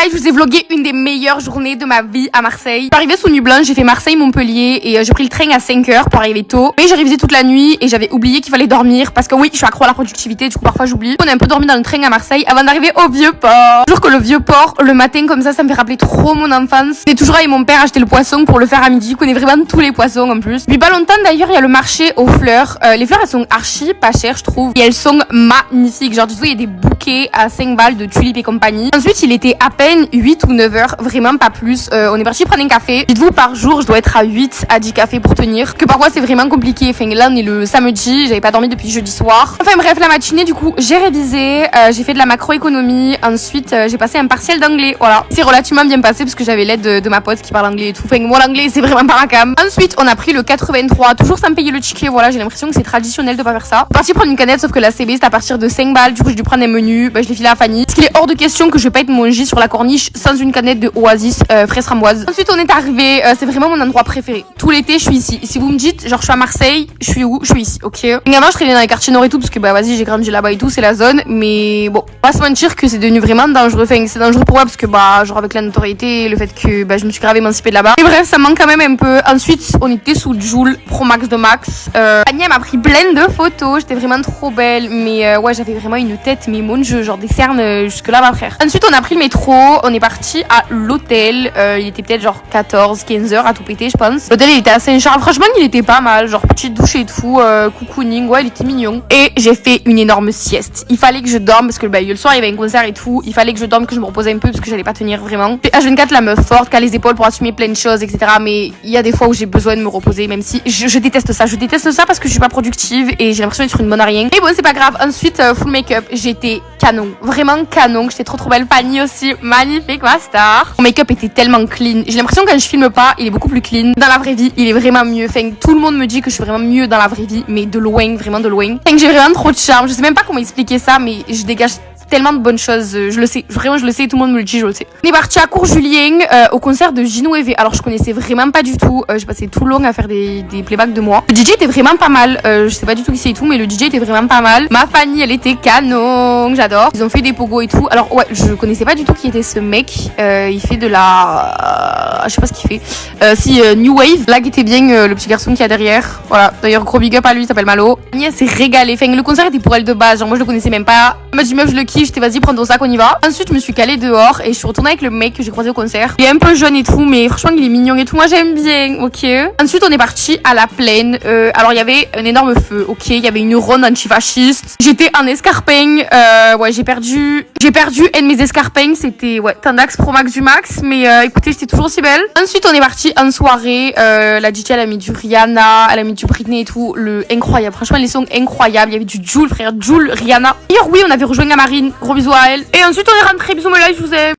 guys, je vous ai vlogué une des meilleures journées de ma vie à Marseille. Je suis arrivée sous nuit blanche, j'ai fait Marseille-Montpellier et j'ai pris le train à 5h pour arriver tôt. Mais j'ai révisé toute la nuit et j'avais oublié qu'il fallait dormir parce que oui, je suis accro à la productivité, du coup parfois j'oublie. On a un peu dormi dans le train à Marseille avant d'arriver au Vieux-Port. Toujours que le Vieux-Port, le matin comme ça me fait rappeler trop mon enfance. J'ai toujours avec mon père acheter le poisson pour le faire à midi. Je connais vraiment tous les poissons en plus. Puis pas longtemps d'ailleurs, il y a le marché aux fleurs. Les fleurs elles sont archi pas chères je trouve. Et elles sont magnifiques. Genre du tout il y a des bouquets à 5 balles de tulipes et compagnie. Ensuite il était à peine 8 ou 9 heures, vraiment pas plus. On est parti prendre un café. Dites-vous par jour je dois être à 8 à 10 cafés pour tenir. Que parfois c'est vraiment compliqué. Enfin là on est le samedi, j'avais pas dormi depuis jeudi soir. Enfin bref la matinée du coup j'ai révisé, j'ai fait de la macroéconomie. Ensuite j'ai passé un partiel d'anglais. Voilà. C'est relativement bien passé parce que j'avais l'aide de ma pote qui parle anglais et tout. Enfin moi l'anglais c'est vraiment pas ma cam. Ensuite on a pris le 83, toujours sans payer le ticket. Voilà, j'ai l'impression que c'est traditionnel de pas faire ça. Parti prendre une canette sauf que la CB c'est à partir de 5 balles. Du coup j'ai dû prendre un menu. Je l'ai filé à Fanny. Parce qu'il est hors de question que je vais pas être mangée sur la corniche sans une canette de Oasis fraise framboise. Ensuite on est arrivé, c'est vraiment mon endroit préféré. Tout l'été je suis ici. Si vous me dites genre je suis à Marseille, je suis où? Je suis ici, ok. Également je traînais dans les quartiers nord et tout parce que vas-y j'ai grandi là-bas et tout, c'est la zone. Mais bon, pas se mentir que c'est devenu vraiment dangereux. Enfin c'est dangereux pour moi parce que genre avec la notoriété, le fait que je me suis grave émancipée de là-bas. Et bref ça me manque quand même un peu. Ensuite on était sous Joule Pro Max de Max. Fanny m'a pris plein de photos, j'étais vraiment trop belle. Mais ouais j'avais vraiment une tête, mais mon jeu, genre des cernes jusque là ma frère. Ensuite on a pris le métro, on est parti à l'hôtel. Il était peut-être genre 14-15 heures à tout péter je pense. L'hôtel il était à Saint-Charles, franchement il était pas mal, genre petite douche et tout, cocooning, ouais il était mignon. Et j'ai fait une énorme sieste. Il fallait que je dorme parce que le soir il y avait un concert et tout. Il fallait que je dorme, que je me repose un peu parce que j'allais pas tenir vraiment. H24 la meuf forte, qui a les épaules pour assumer plein de choses, etc. Mais il y a des fois où j'ai besoin de me reposer, même si je déteste ça. Je déteste ça parce que je suis pas productive et j'ai l'impression d'être une bonne à rien. Mais bon c'est pas grave. Ensuite full make-up, j'étais canon, vraiment canon. J'étais trop belle. Fanny aussi, magnifique ma star. Mon make-up était tellement clean. J'ai l'impression quand je filme pas, il est beaucoup plus clean. Dans la vraie vie, il est vraiment mieux. Enfin, tout le monde me dit que je suis vraiment mieux dans la vraie vie, mais de loin, vraiment de loin. Enfin, j'ai vraiment trop de charme. Je sais même pas comment expliquer ça, mais je dégage tellement de bonnes choses, je le sais, vraiment je le sais, tout le monde me le dit, je le sais. On est parti à Cours-Julien au concert de Gino Eve. Alors je connaissais vraiment pas du tout, j'ai passé tout le long à faire des playbacks de moi. Le DJ était vraiment pas mal, je sais pas du tout qui c'est et tout, mais le DJ était vraiment pas mal. Ma Fanny elle était canon, j'adore. Ils ont fait des pogos et tout. Alors ouais, je connaissais pas du tout qui était ce mec, il fait de la... je sais pas ce qu'il fait. New Wave, là qui était bien le petit garçon qui y a derrière. Voilà, d'ailleurs gros big up à lui, il s'appelle Malo. Fanny elle s'est régalée, enfin le concert était pour elle de base, genre moi je le connaissais même pas. Elle m'a dit meuf je le kiffe, j'étais vas-y prends ton sac on y va. Ensuite je me suis calée dehors et je suis retournée avec le mec que j'ai croisé au concert. Il est un peu jeune et tout mais franchement il est mignon et tout, moi j'aime bien, ok. Ensuite on est parti à la plaine, alors il y avait un énorme feu, ok, il y avait une ronde antifasciste. J'étais en escarpin, ouais j'ai perdu un de mes escarpins, c'était ouais Tandax Pro Max du Max, mais écoutez j'étais toujours aussi belle. Ensuite on est parti en soirée, la DJ elle a mis du Rihanna, elle a mis du Britney et tout, incroyable, franchement les sons incroyables, il y avait du Joule frère, Joule, Rihanna. Hier oui on avait rejoint la marine, gros bisous à elle. Et ensuite on est rentré, bisous mes lives, je vous aime.